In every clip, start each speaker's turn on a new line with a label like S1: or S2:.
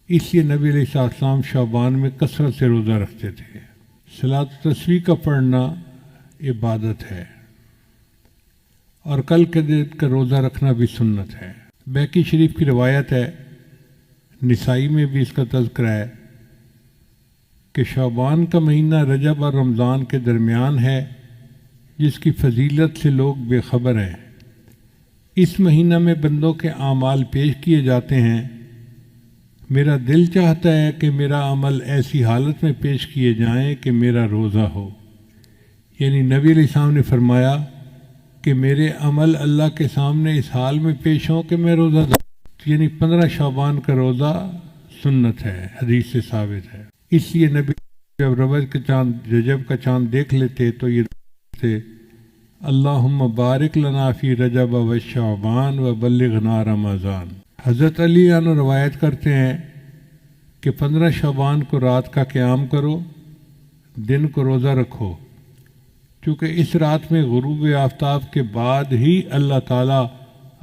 S1: اس لیے نبی علیہ السلام شعبان میں کثرت سے روزہ رکھتے تھے۔ صلاۃ تسبیح کا پڑھنا عبادت ہے، اور کل کے دن کا روزہ رکھنا بھی سنت ہے۔ بیہقی شریف کی روایت ہے، نسائی میں بھی اس کا تذکرہ ہے کہ شعبان کا مہینہ رجب اور رمضان کے درمیان ہے، جس کی فضیلت سے لوگ بے خبر ہیں۔ اس مہینہ میں بندوں کے اعمال پیش کیے جاتے ہیں۔ میرا دل چاہتا ہے کہ میرا عمل ایسی حالت میں پیش کیے جائیں کہ میرا روزہ ہو، یعنی نبی علیہ السلام نے فرمایا کہ میرے عمل اللہ کے سامنے اس حال میں پیش ہوں کہ میں روزہ دار، یعنی 15 شعبان کا روزہ سنت ہے، حدیث سے ثابت ہے۔ اس لیے نبی جب رجب کا چاند دیکھ لیتے تو یہ تھے، اللہم بارک لنا فی رجب و شعبان و بلغنا رمضان۔ حضرت علی عنہ روایت کرتے ہیں کہ 15 شعبان کو رات کا قیام کرو، دن کو روزہ رکھو، کیونکہ اس رات میں غروب آفتاب کے بعد ہی اللہ تعالیٰ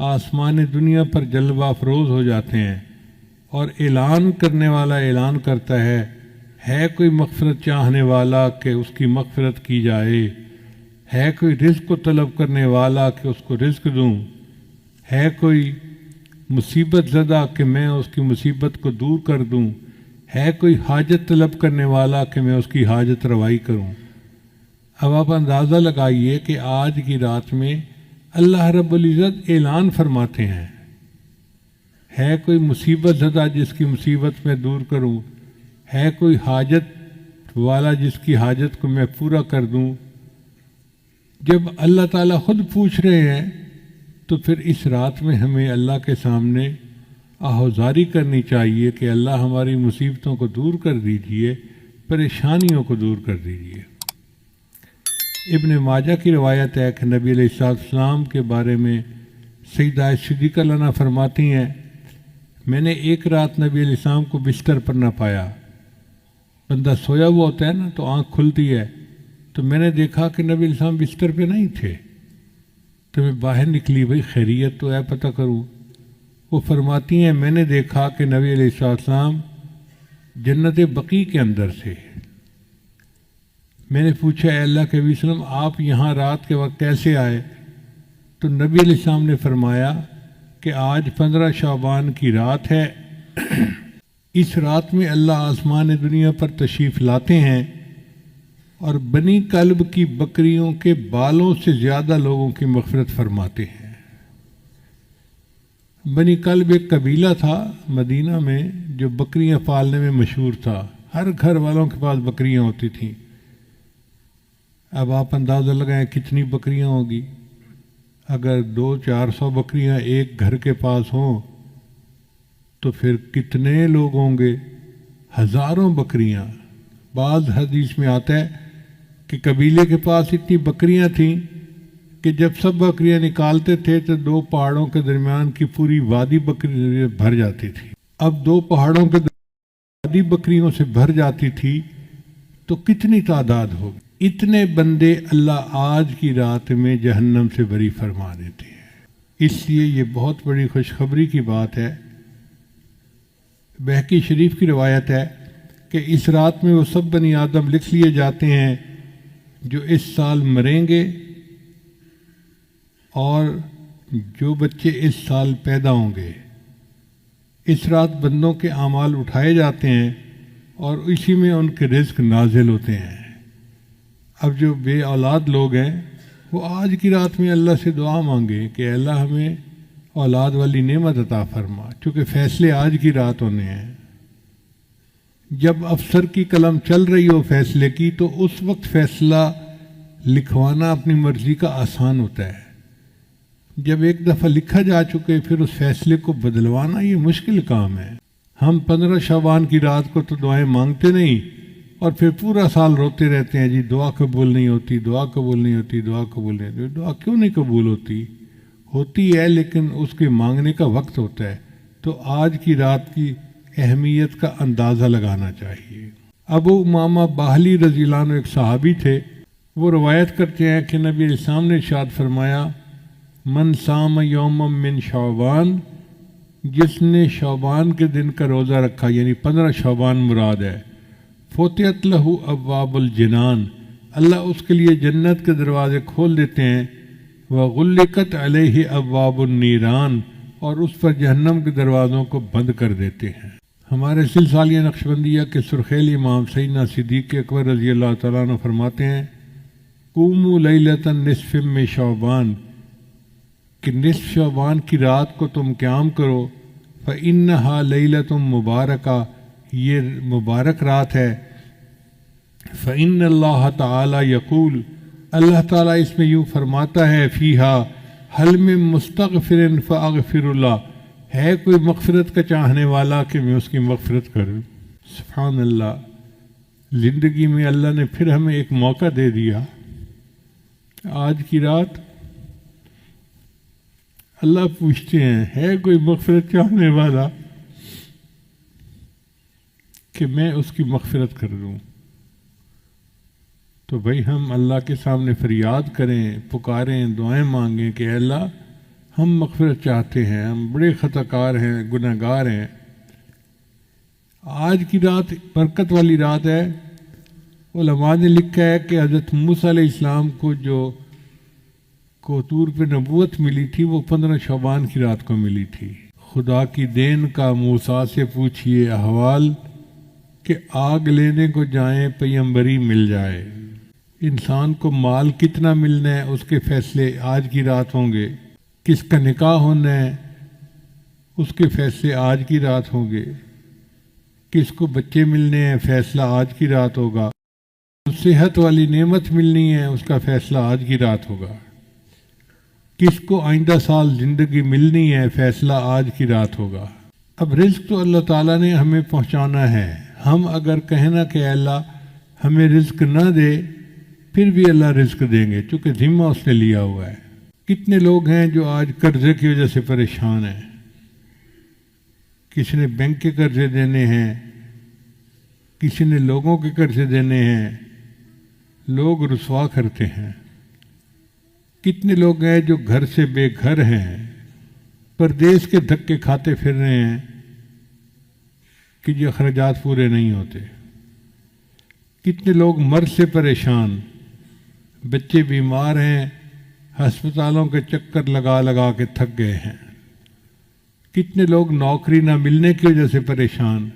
S1: آسمان دنیا پر جلوہ افروز ہو جاتے ہیں، اور اعلان کرنے والا اعلان کرتا ہے کوئی مغفرت چاہنے والا کہ اس کی مغفرت کی جائے، ہے کوئی رزق کو طلب کرنے والا کہ اس کو رزق دوں، ہے کوئی مصیبت زدہ کہ میں اس کی مصیبت کو دور کر دوں، ہے کوئی حاجت طلب کرنے والا کہ میں اس کی حاجت روائی کروں۔ اب آپ اندازہ لگائیے کہ آج کی رات میں اللہ رب العزت اعلان فرماتے ہیں، ہے کوئی مصیبت زدہ جس کی مصیبت میں دور کروں، ہے کوئی حاجت والا جس کی حاجت کو میں پورا کر دوں۔ جب اللہ تعالیٰ خود پوچھ رہے ہیں تو پھر اس رات میں ہمیں اللہ کے سامنے آہوزاری کرنی چاہیے کہ اللہ ہماری مصیبتوں کو دور کر دیجئے، پریشانیوں کو دور کر دیجئے۔ ابن ماجہ کی روایت ہے کہ نبی علیہ السلام کے بارے میں سیدہ صدیقہ عنہا فرماتی ہیں، میں نے ایک رات نبی علیہ السلام کو بستر پر نہ پایا۔ بندہ سویا ہوا ہوتا ہے نا تو آنکھ کھلتی ہے، تو میں نے دیکھا کہ نبی علیہ السلام بستر پہ نہیں تھے، تو میں باہر نکلی، بھئی خیریت تو ہے پتہ کروں۔ وہ فرماتی ہیں میں نے دیکھا کہ نبی علیہ السلام جنت بقیع کے اندر تھے۔ میں نے پوچھا اے اللہ کے نبی وسلم آپ یہاں رات کے وقت کیسے آئے؟ تو نبی علیہ السلام نے فرمایا کہ آج 15 شعبان کی رات ہے، اس رات میں اللہ آسمان دنیا پر تشریف لاتے ہیں اور بنی کلب کی بکریوں کے بالوں سے زیادہ لوگوں کی مغفرت فرماتے ہیں۔ بنی کلب ایک قبیلہ تھا مدینہ میں جو بکریاں پالنے میں مشہور تھا، ہر گھر والوں کے پاس بکریاں ہوتی تھیں۔ اب آپ اندازہ لگائیں کتنی بکریاں ہوگی، اگر 200-400 بکریاں ایک گھر کے پاس ہوں تو پھر کتنے لوگ ہوں گے، ہزاروں بکریاں۔ بعض حدیث میں آتا ہے کہ قبیلے کے پاس اتنی بکریاں تھیں کہ جب سب بکریاں نکالتے تھے تو 2 پہاڑوں کے درمیان کی پوری وادی بکری بھر جاتی تھی۔ اب 2 پہاڑوں کے وادی بکریوں سے بھر جاتی تھی تو کتنی تعداد ہوگی۔ اتنے بندے اللہ آج کی رات میں جہنم سے بری فرما دیتے ہیں۔ اس لیے یہ بہت بڑی خوشخبری کی بات ہے۔ بیہقی شریف کی روایت ہے کہ اس رات میں وہ سب بنی آدم لکھ لیے جاتے ہیں جو اس سال مریں گے اور جو بچے اس سال پیدا ہوں گے۔ اس رات بندوں کے اعمال اٹھائے جاتے ہیں اور اسی میں ان کے رزق نازل ہوتے ہیں۔ اب جو بے اولاد لوگ ہیں وہ آج کی رات میں اللہ سے دعا مانگے کہ اللہ ہمیں اولاد والی نعمت عطا فرما، چونکہ فیصلے آج کی رات ہونے ہیں۔ جب افسر کی قلم چل رہی ہو فیصلے کی تو اس وقت فیصلہ لکھوانا اپنی مرضی کا آسان ہوتا ہے۔ جب ایک دفعہ لکھا جا چکے پھر اس فیصلے کو بدلوانا یہ مشکل کام ہے۔ ہم 15 شعبان کی رات کو تو دعائیں مانگتے نہیں اور پھر پورا سال روتے رہتے ہیں، جی دعا قبول نہیں ہوتی، دعا قبول نہیں ہوتی، دعا قبول نہیں ہوتی۔ دعا کیوں نہیں قبول ہوتی ہے لیکن اس کے مانگنے کا وقت ہوتا ہے۔ تو آج کی رات کی اہمیت کا اندازہ لگانا چاہیے۔ ابو امامہ باہلی رضی اللہ عنہ ایک صحابی تھے، وہ روایت کرتے ہیں کہ نبی علیہ السلام نے ارشاد فرمایا من صام یوم من شعبان جس نے شعبان کے دن کا روزہ رکھا یعنی 15 شعبان مراد ہے، فتحت لہ ابواب الجنان، اللہ اس کے لیے جنت کے دروازے کھول دیتے ہیں، وغلقت علیہ ابواب النیران، اور اس پر جہنم کے دروازوں کو بند کر دیتے ہیں۔ ہمارے سلسلیہ نقشبندیہ کے سرخیل امام سیدنا صدیق اکبر رضی اللہ تعالیٰ عنہ فرماتے ہیں، قوموا لیلۃ نصف من شعبان، کہ نصف شعبان کی رات کو تم قیام کرو، فإنہا لیلۃ مبارکہ، یہ مبارک رات ہے، فإن اللہ تعالی یقول، اللہ تعالیٰ اس میں یوں فرماتا ہے، فیہا حل من مستغفر فاغفر اللہ، ہے کوئی مغفرت کا چاہنے والا کہ میں اس کی مغفرت کروں۔ سبحان اللہ، زندگی میں اللہ نے پھر ہمیں ایک موقع دے دیا۔ آج کی رات اللہ پوچھتے ہیں، ہے کوئی مغفرت چاہنے والا کہ میں اس کی مغفرت کر دوں؟ تو بھائی ہم اللہ کے سامنے فریاد کریں، پکاریں، دعائیں مانگیں کہ اے اللہ ہم مغفرت چاہتے ہیں، ہم بڑے خطا کار ہیں، گناہ گار ہیں۔ آج کی رات برکت والی رات ہے۔ علماء نے لکھا ہے کہ حضرت موسیٰ علیہ السلام کو جو طور پہ نبوت ملی تھی وہ 15 شعبان کی رات کو ملی تھی۔ خدا کی دین کا موسیٰ سے پوچھئے احوال، کہ آگ لینے کو جائیں پیمبری مل جائے۔ انسان کو مال کتنا ملنا ہے اس کے فیصلے آج کی رات ہوں گے، کس کا نکاح ہونا ہے اس کے فیصلے آج کی رات ہوں گے، کس کو بچے ملنے ہیں فیصلہ آج کی رات ہوگا، صحت والی نعمت ملنی ہے اس کا فیصلہ آج کی رات ہوگا، کس کو آئندہ سال زندگی ملنی ہے فیصلہ آج کی رات ہوگا۔ اب رزق تو اللہ تعالیٰ نے ہمیں پہنچانا ہے، ہم اگر کہنا کہ اللہ ہمیں رزق نہ دے پھر بھی اللہ رزق دیں گے، چونکہ ذمہ اس نے لیا ہوا ہے۔ کتنے لوگ ہیں جو آج قرضے کی وجہ سے پریشان ہیں، کسی نے بینک کے قرضے دینے ہیں، کسی نے لوگوں کے قرضے دینے ہیں، لوگ رسوا کرتے ہیں۔ کتنے لوگ ہیں جو گھر سے بے گھر ہیں، پردیس کے دھکے کھاتے پھر رہے ہیں کہ یہ اخراجات پورے نہیں ہوتے۔ کتنے لوگ مرض سے پریشان، بچے بیمار ہیں، ہسپتالوں کے چکر لگا لگا کے تھک گئے ہیں۔ کتنے لوگ نوکری نہ ملنے کی وجہ سے پریشان،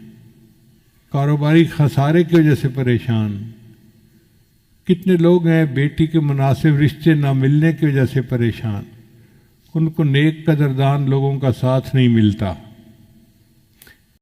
S1: کاروباری خسارے کی وجہ سے پریشان۔ کتنے لوگ ہیں بیٹی کے مناسب رشتے نہ ملنے کی وجہ سے پریشان، ان کو نیک قدردان لوگوں کا ساتھ نہیں ملتا۔